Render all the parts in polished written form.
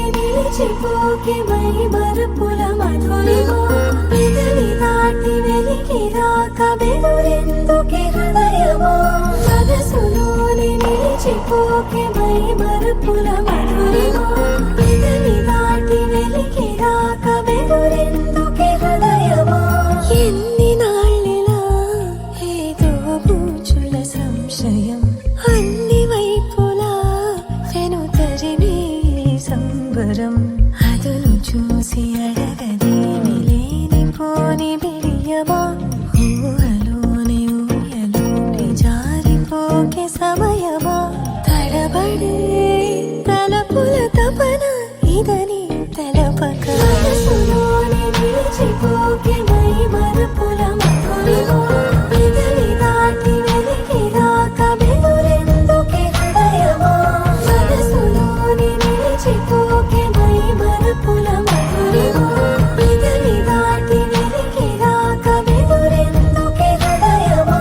మర్చిపోకే my Marupula మధురిమో పెదవి దాటి వెలికి రాక బెదురెందుకే హృదయమో మనసులోనే నిలిచిపోకే మై మరుపుల మధురిమో పెదవి దాటి వెలికి రాక బెదురెందుకే హృదయమో ఎన్ని నాళ్ళిలా ఏదో బూచుల సంశయం అన్ని వైపులా వెను తరిమే సంబరం అదును చూసి అడగదేమి లేనిపోని బిడియమా ఊహలోని ఊయలోని జారిపోకే సమయమా తడబడే తలపుల తపన ఇదని తెలపక మనసులోని నిలిచిపోకే మై మరుపుల మధురిమో పెదవి దాటి వెలికి రాక బెదురెందుకే హృదయమో మనసులోని నిలిచిపోకే మై మరుపుల మధురిమో పెదవి దాటి వెలికి రాక బెదురెందుకే హృదయమో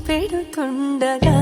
పెడుతుండగా